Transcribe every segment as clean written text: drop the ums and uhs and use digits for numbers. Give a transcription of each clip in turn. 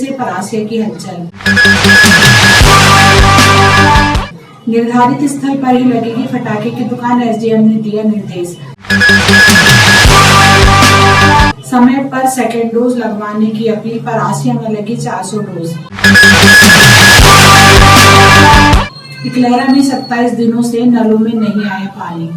से परासिया की हलचल। निर्धारित स्थल पर ही लगेगी फटाके की दुकान, एसडीएम ने दिया निर्देश। समय पर सेकेंड डोज लगवाने की अपील, परासिया में लगी 400 डोज। इकलहरा में 27 दिनों से नलों में नहीं आया पानी।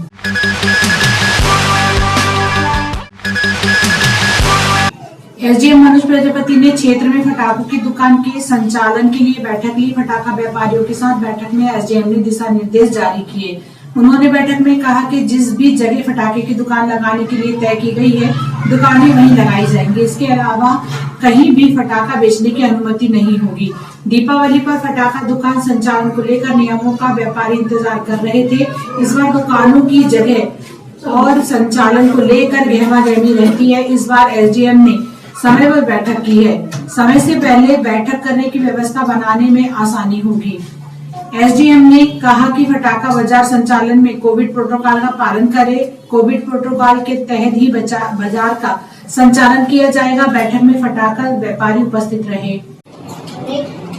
एसडीएम मनोज प्रजापति ने क्षेत्र में फटाकों की दुकान के संचालन के लिए बैठक ली। फटाखा व्यापारियों के साथ बैठक में एसडीएम ने दिशा निर्देश जारी किए। उन्होंने बैठक में कहा कि जिस भी जगह फटाके की दुकान लगाने के लिए तय की गई है, दुकानें वहीं लगाई जाएंगी। इसके अलावा कहीं भी फटाखा बेचने की अनुमति नहीं होगी। दीपावली पर फटाखा दुकान संचालन को लेकर नियमों का व्यापारी इंतजार कर रहे थे। इस बार दुकानों की जगह और संचालन को लेकर गहमागहमी रहती है। इस बार एसडीएम ने समय पर बैठक की है। समय से पहले बैठक करने की व्यवस्था बनाने में आसानी होगी। एसडीएम ने कहा कि फटाखा बाजार संचालन में कोविड प्रोटोकॉल का पालन करें। कोविड प्रोटोकॉल के तहत ही बाजार का संचालन किया जाएगा। बैठक में फटाखा व्यापारी उपस्थित रहे।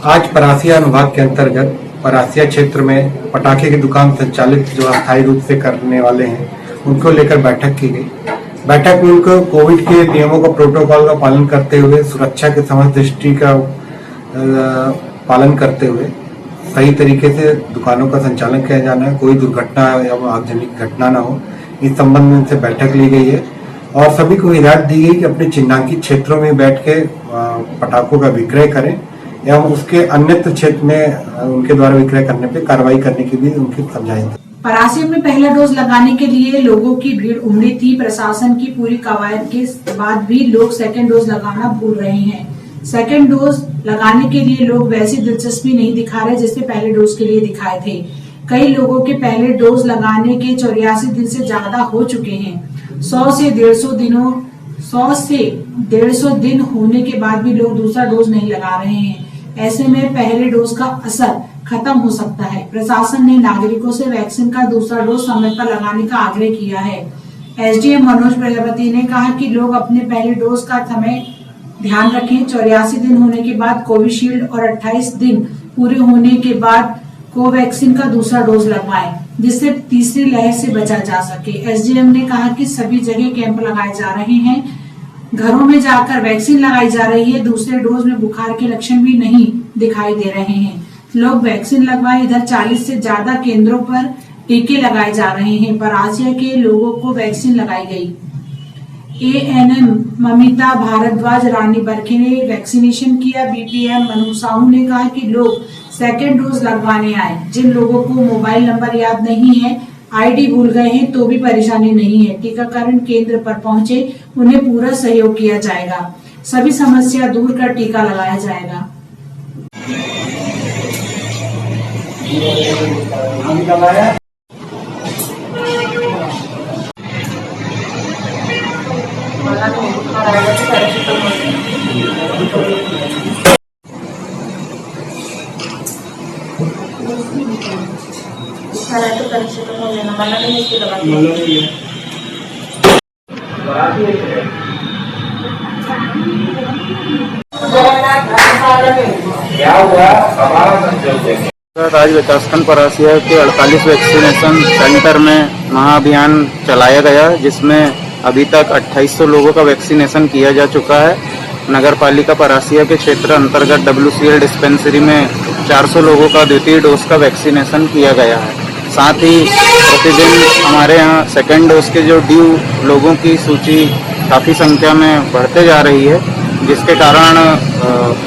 आज परासिया अनुभाग के अंतर्गत परासिया क्षेत्र में पटाखे की दुकान संचालित जो अस्थायी रूप से करने वाले हैं, उनको लेकर बैठक की गई। बैठक में उनको कोविड के नियमों का प्रोटोकॉल का पालन करते हुए, सुरक्षा के समस्त दृष्टि का पालन करते हुए सही तरीके से दुकानों का संचालन किया जाना है। कोई दुर्घटना या आगजनिक घटना ना हो, इस संबंध में उनसे बैठक ली गई है और सभी को हिदायत दी गई कि अपने चिन्हांकित क्षेत्रों में बैठ के पटाखों का विक्रय करें एवं उसके अन्यत्र क्षेत्र में उनके द्वारा विक्रय करने पे कार्रवाई करने की भी उनकी समझाई। परासिया में पहला डोज लगाने के लिए लोगों की भीड़ उमड़ी थी। प्रशासन की पूरी कवायद के बाद भी लोग सेकेंड डोज लगाना भूल रहे हैं। सेकेंड डोज लगाने के लिए लोग वैसी दिलचस्पी नहीं दिखा रहे जैसे पहले डोज के लिए दिखाए थे। कई लोगों के पहले डोज लगाने के 84 दिन से ज्यादा हो चुके हैं। 100 से 150 दिन होने के बाद भी लोग दूसरा डोज नहीं लगा रहे हैं। ऐसे में पहले डोज का असर खत्म हो सकता है। प्रशासन ने नागरिकों से वैक्सीन का दूसरा डोज समय पर लगाने का आग्रह किया है। एसडीएम मनोज प्रजापति ने कहा कि लोग अपने पहले डोज का समय ध्यान रखें। 84 दिन होने के बाद कोविशील्ड और 28 दिन पूरे होने के बाद कोवैक्सीन का दूसरा डोज लगवाएं, जिससे तीसरी लहर से बचा जा सके। एसडीएम ने कहा कि सभी जगह कैंप लगाए जा रहे हैं, घरों में जाकर वैक्सीन लगाई जा रही है। दूसरे डोज में बुखार के लक्षण भी नहीं दिखाई दे रहे हैं। लोग वैक्सीन लगवाएं। इधर 40 से ज्यादा केंद्रों पर टीके लगाए जा रहे हैं। परासिया के लोगों को वैक्सीन लगाई गई। एएनएम ममिता भारद्वाज रानी बरखे ने वैक्सीनेशन किया। बीपीएम मनु साहू ने कहा कि लोग सेकेंड डोज लगवाने आए। जिन लोगों को मोबाइल नंबर याद नहीं है, आईडी भूल गए हैं, तो भी परेशानी नहीं है। टीकाकरण केंद्र पर पहुंचे, उन्हें पूरा सहयोग किया जाएगा। सभी समस्या दूर कर टीका लगाया जाएगा। आज विकासखंड परासिया के 48 वैक्सीनेशन सेंटर में महाअभियान चलाया गया, जिसमें अभी तक 2800 लोगों का वैक्सीनेशन किया जा चुका है। नगर पालिका परासिया के क्षेत्र अंतर्गत WCL डिस्पेंसरी में 400 लोगों का द्वितीय डोज का वैक्सीनेशन किया गया है। साथ ही प्रतिदिन हमारे यहाँ सेकेंड डोज के जो ड्यू लोगों की सूची काफ़ी संख्या में बढ़ते जा रही है, जिसके कारण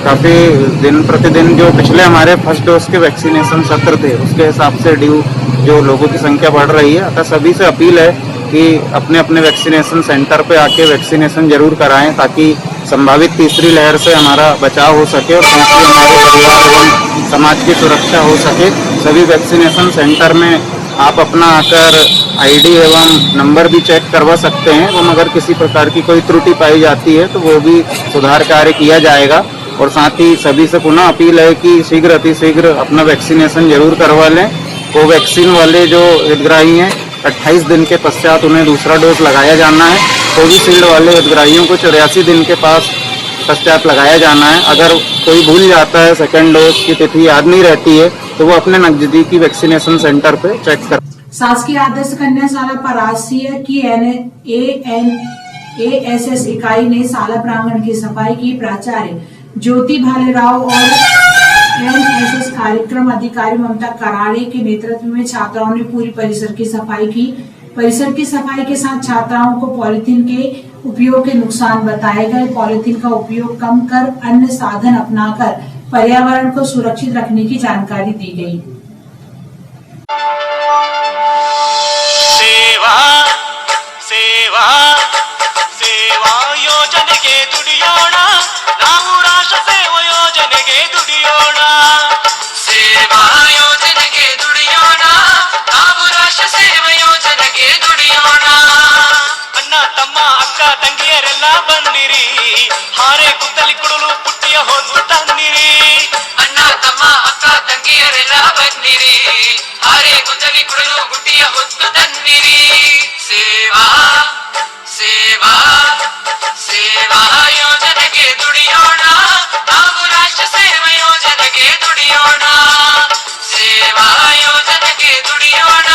काफ़ी दिन प्रतिदिन जो पिछले हमारे फर्स्ट डोज के वैक्सीनेशन सत्र थे, उसके हिसाब से ड्यू जो लोगों की संख्या बढ़ रही है। अतः सभी से अपील है कि अपने अपने वैक्सीनेशन सेंटर पे आके वैक्सीनेशन जरूर कराएं, ताकि संभावित तीसरी लहर से हमारा बचाव हो सके और साथ ही हमारे परिवार एवं समाज की सुरक्षा हो सके। सभी वैक्सीनेशन सेंटर में आप अपना आकर आईडी एवं नंबर भी चेक करवा सकते हैं एवं अगर किसी प्रकार की कोई त्रुटि पाई जाती है तो वो भी सुधार कार्य किया जाएगा। और साथ ही सभी से पुनः अपील है कि शीघ्र अतिशीघ्र अपना वैक्सीनेशन जरूर करवा लें। कोवैक्सीन वाले जो हितग्राही हैं 28 दिन के पश्चात उन्हें दूसरा डोज लगाया जाना है। कोविशील्ड वाले हितग्राहियों को 84 दिन के पास पश्चात लगाया जाना है। अगर कोई भूल जाता है, सेकेंड डोज की तिथि याद नहीं रहती है, तो वो अपने नजदीकी वैक्सीनेशन सेंटर पे चेक कर। शासकीय आदर्श कन्या शाला परासिया की ASS इकाई ने शाला प्रांगण की सफाई की। प्राचार्य ज्योति भालेराव और NSS कार्यक्रम अधिकारी ममता कराड़े के नेतृत्व में छात्राओं ने पूरी परिसर की सफाई की। परिसर की सफाई के साथ छात्राओं को पॉलिथीन के उपयोग के नुकसान बताए गए। पॉलिथीन का उपयोग कम कर अन्य साधन अपनाकर पर्यावरण को सुरक्षित रखने की जानकारी दी गई। सेवा सेवा सेवा ಯೋಜನೆಗೆ ದುಡಿಯೋಣ ನಾವು ರಾಷ್ಟ್ರ ಸೇವಾ ಯೋಜನೆಗೆ ದುಡಿಯೋಣ ಸೇವಾ ಯೋಜನೆಗೆ ದುಡಿಯೋಣ ನಾವು ರಾಷ್ಟ್ರ ಸೇವಾ ಯೋಜನೆಗೆ ದುಡಿಯೋಣ ಅಣ್ಣ ತಮ್ಮ ಅಕ್ಕ ತಂಗಿಯರೆಲ್ಲ ಬನ್ನಿರಿ ಹಾರೆ ಕುತ್ತಲಿ ಕುಡಲು ಪುಟ್ಟಿಯ ಹೊತ್ತು ತನ್ನಿರಿ ಅಣ್ಣ ತಮ್ಮ ಅಕ್ಕ ತಂಗಿಯರೆಲ್ಲ ಬನ್ನಿರಿ ಹಾರೆ ಕುತ್ತಲಿ ಕುಡಲು ಪುಟ್ಟಿಯ ಹೊತ್ತು ತನ್ನಿರಿ ಸೇವಾ ಸೇವಾ ಸೇವಾ ಯೋಜನೆಗೆ ದುಡಿಯೋಣ ನಾವು ರಾಷ್ಟ್ರ ಸೇವಾ ಯೋಜನೆಗೆ ದುಡಿಯೋಣ ಸೇವಾ ಯೋಜನೆಗೆ ದುಡಿಯೋಣ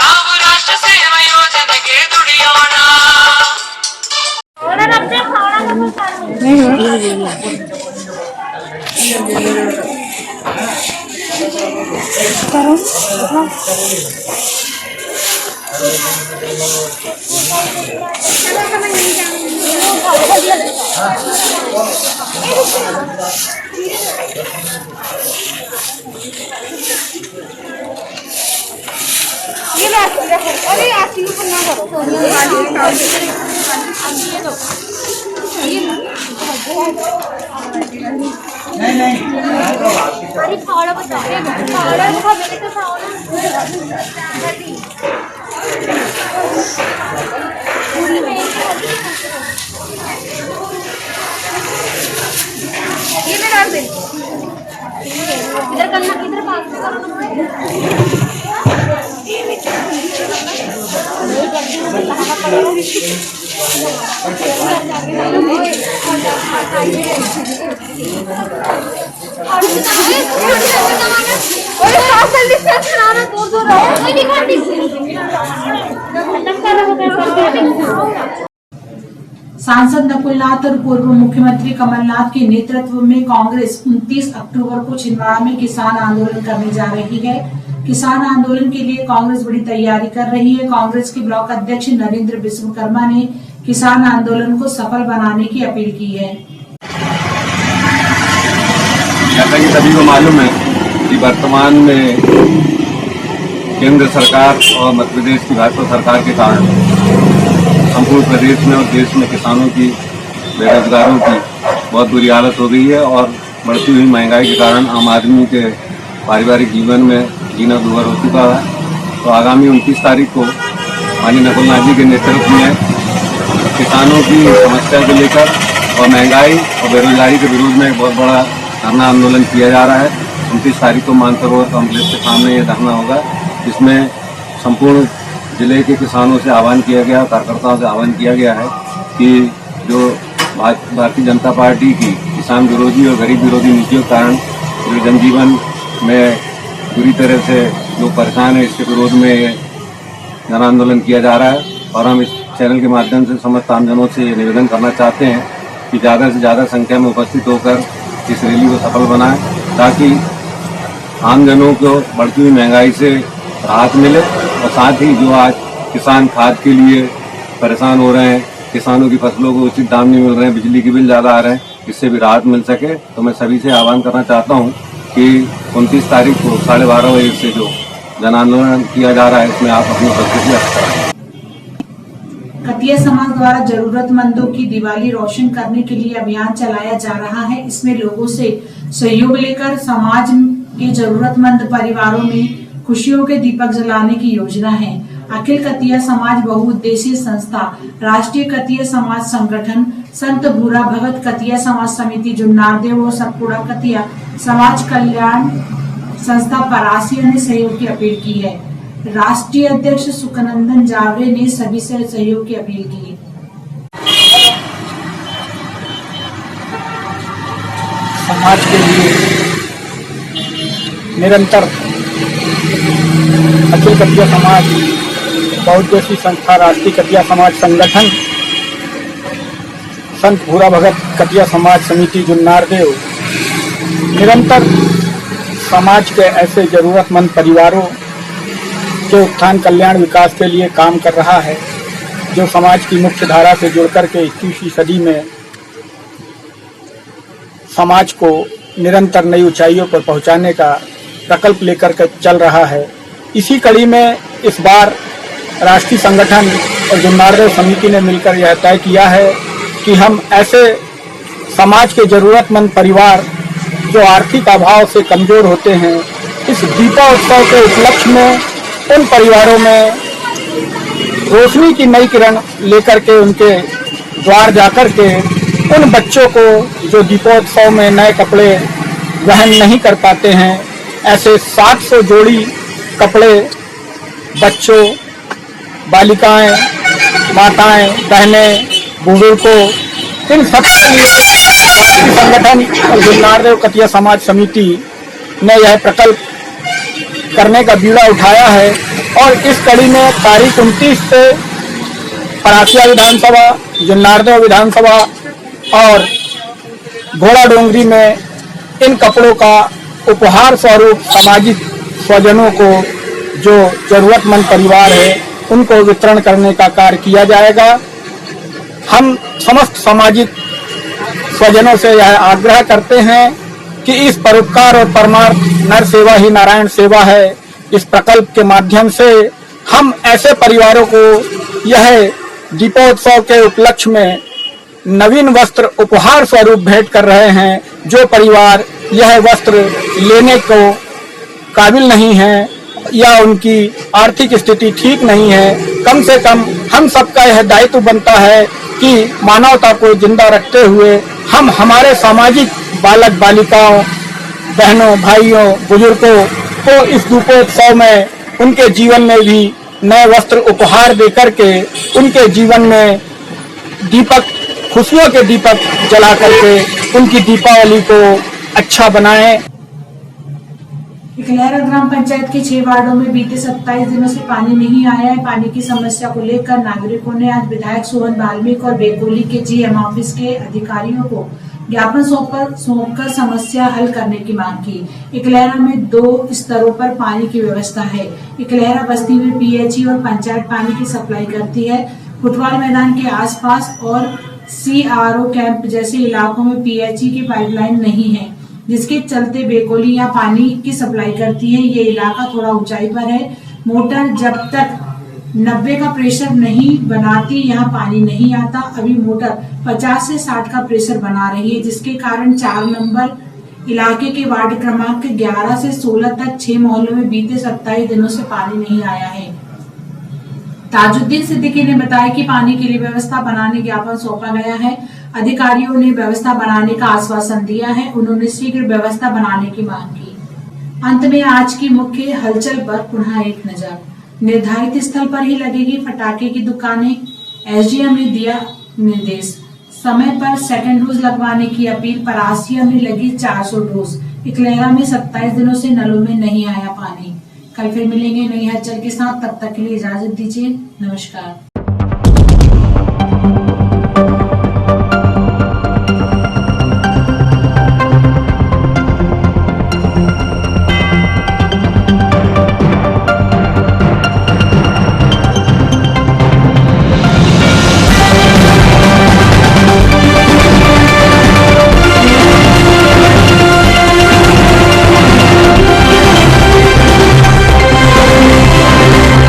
ನಾವು ರಾಷ್ಟ್ರ ಸೇವಾ ಯೋಜನೆಗೆ ದುಡಿಯೋಣ अरे आती हूँ ना करो अरे खाना बता खाना खा मेरे तो खाओ ये मैं डाल दे इधर करना इधर पास करो सांसद नकुलनाथ और पूर्व मुख्यमंत्री कमलनाथ के नेतृत्व में कांग्रेस 29 अक्टूबर को छिंदवाड़ा में किसान आंदोलन करने जा रही है। किसान आंदोलन के लिए कांग्रेस बड़ी तैयारी कर रही है। कांग्रेस के ब्लॉक अध्यक्ष नरेंद्र विश्वकर्मा ने किसान आंदोलन को सफल बनाने की अपील की है। जैसा कि सभी को मालूम है कि वर्तमान में केंद्र सरकार और मध्य प्रदेश की भाजपा सरकार के कारण संपूर्ण प्रदेश में और देश में किसानों की, बेरोजगारों की बहुत बुरी हालत हो गई है और बढ़ती हुई महंगाई के कारण आम आदमी के पारिवारिक जीवन में जीना दुभर हो चुका है। तो आगामी 29 तारीख को माननीय नकुलनाथ जी के नेतृत्व में किसानों की समस्या को लेकर और महंगाई और बेरोजगारी के विरोध में एक बहुत बड़ा धरना आंदोलन किया जा रहा है। 29 तारीख को मानसरोवर कॉम्प्लेक्स के सामने ये धरना होगा, जिसमें संपूर्ण जिले के किसानों से आह्वान किया गया, कार्यकर्ताओं से आह्वान किया गया है कि जो भारतीय जनता पार्टी की किसान विरोधी और गरीब विरोधी नीतियों के कारण जो जनजीवन में पूरी तरह से लोग परेशान है, इसके विरोध में ये जन आंदोलन किया जा रहा है। और हम इस चैनल के माध्यम से समस्त आमजनों से ये निवेदन करना चाहते हैं कि ज़्यादा से ज़्यादा संख्या में उपस्थित होकर इस रैली को सफल बनाएं, ताकि आमजनों को बढ़ती हुई महंगाई से राहत मिले और साथ ही जो आज किसान खाद के लिए परेशान हो रहे हैं, किसानों की फसलों को उचित दाम नहीं मिल रहे हैं, बिजली के बिल ज़्यादा आ रहे हैं, इससे भी राहत मिल सके। तो मैं सभी से आह्वान करना चाहता हूं कि 29 तारीख को 12:30 बजे से जो जन आंदोलन किया जा रहा है, इसमें आप अपनी उपस्थिति व्यक्त कराएं। कतिया समाज द्वारा जरूरतमंदों की दिवाली रोशन करने के लिए अभियान चलाया जा रहा है। इसमें लोगों से सहयोग लेकर समाज के जरूरतमंद परिवारों में खुशियों के दीपक जलाने की योजना है। अखिल कतिया समाज बहुउद्देशीय संस्था, राष्ट्रीय कतिया समाज संगठन, संत भूरा भगत कतिया समाज समिति जुन्नारदेव और सतपुड़ा कतिया समाज कल्याण संस्था परासिया ने सहयोग की अपील की है। राष्ट्रीय अध्यक्ष सुखनंदन जावरे ने सभी से सहयोग की अपील की। समाज के लिए निरंतर अखिल कटिया समाज बहुउद्देशीय संस्था राष्ट्रीय कटिया समाज संगठन संत भूरा भगत कटिया समाज समिति जुन्नारदेव निरंतर समाज के ऐसे जरूरतमंद परिवारों के उत्थान कल्याण विकास के लिए काम कर रहा है, जो समाज की मुख्य धारा से जुड़कर के 21वीं सदी में समाज को निरंतर नई ऊंचाइयों पर पहुंचाने का प्रकल्प लेकर के चल रहा है। इसी कड़ी में इस बार राष्ट्रीय संगठन और जुन्नारदेव समिति ने मिलकर यह तय किया है कि हम ऐसे समाज के जरूरतमंद परिवार जो आर्थिक अभाव से कमजोर होते हैं, इस दीपोत्सव के उपलक्ष्य में उन परिवारों में रोशनी की नई किरण लेकर के उनके द्वार जाकर के उन बच्चों को जो दीपोत्सव में नए कपड़े वहन नहीं कर पाते हैं, ऐसे 700 जोड़ी कपड़े बच्चों, बालिकाएं, माताएं, बहनें, बुजुर्गों, इन सबके लिए राष्ट्रीय संगठन और जुन्नारदेव कटिया समाज समिति ने यह प्रकल्प करने का बीड़ा उठाया है। और इस कड़ी में तारीख 29 से परासिया विधानसभा, जुन्नारदेव विधानसभा और घोड़ा डोंगरी में इन कपड़ों का उपहार स्वरूप सामाजिक स्वजनों को, जो जरूरतमंद परिवार है, उनको वितरण करने का कार्य किया जाएगा। हम समस्त सामाजिक स्वजनों से यह आग्रह करते हैं कि इस परोपकार और परमार्थ नर सेवा ही नारायण सेवा है, इस प्रकल्प के माध्यम से हम ऐसे परिवारों को यह दीपोत्सव के उपलक्ष्य में नवीन वस्त्र उपहार स्वरूप भेंट कर रहे हैं। जो परिवार यह वस्त्र लेने को काबिल नहीं है या उनकी आर्थिक स्थिति ठीक नहीं है, कम से कम हम सबका यह दायित्व बनता है कि मानवता को जिंदा रखते हुए हम हमारे सामाजिक बालक बालिकाओं, बहनों, भाइयों, बुजुर्गों को इस दीपोत्सव में उनके जीवन में भी नए वस्त्र उपहार देकर के उनके जीवन में दीपक, खुशियों के दीपक जला करके उनकी दीपावली को अच्छा बनाएं। इकलहरा ग्राम पंचायत के 6 वार्डों में बीते 27 दिनों से पानी नहीं आया है। पानी की समस्या को लेकर नागरिकों ने आज विधायक सोहन बाल्मीक और बेकोली के जीएम ऑफिस के अधिकारियों को ज्ञापन सौंपकर समस्या हल करने की मांग की। इकलहरा में 2 स्तरों पर पानी की व्यवस्था है। इकलहरा बस्ती में पीएचई और पंचायत पानी की सप्लाई करती है। फुटबॉल मैदान के आसपास और सीआरओ कैंप जैसे इलाकों में पीएचई की पाइपलाइन नहीं है, जिसके चलते बेकोली यहाँ पानी की सप्लाई करती है। ये इलाका थोड़ा ऊंचाई पर है। मोटर जब तक 90 का प्रेशर नहीं बनाती यहाँ पानी नहीं आता। अभी मोटर 50 से 60 का प्रेशर बना रही है, जिसके कारण 4 नंबर इलाके के वार्ड क्रमांक 11 से 16 तक 6 मोहल्लों में बीते 27 दिनों से पानी नहीं आया है। ताजुद्दीन सिद्दीकी ने बताया कि पानी के लिए व्यवस्था बनाने ज्ञापन सौंपा गया है। अधिकारियों ने व्यवस्था बनाने का आश्वासन दिया है। उन्होंने शीघ्र व्यवस्था बनाने की मांग की। अंत में आज की मुख्य हलचल पर पुनः एक नजर। निर्धारित स्थल पर ही लगेगी पटाखे की दुकानें, एसडीएम ने दिया निर्देश। समय पर सेकंड डोज लगवाने की अपील। परासिया में लगी 400 डोज। इकलहरा में 27 दिनों से नलों में नहीं आया पानी। कल फिर मिलेंगे नई हलचल के साथ, तब तक के लिए इजाजत दीजिए। नमस्कार।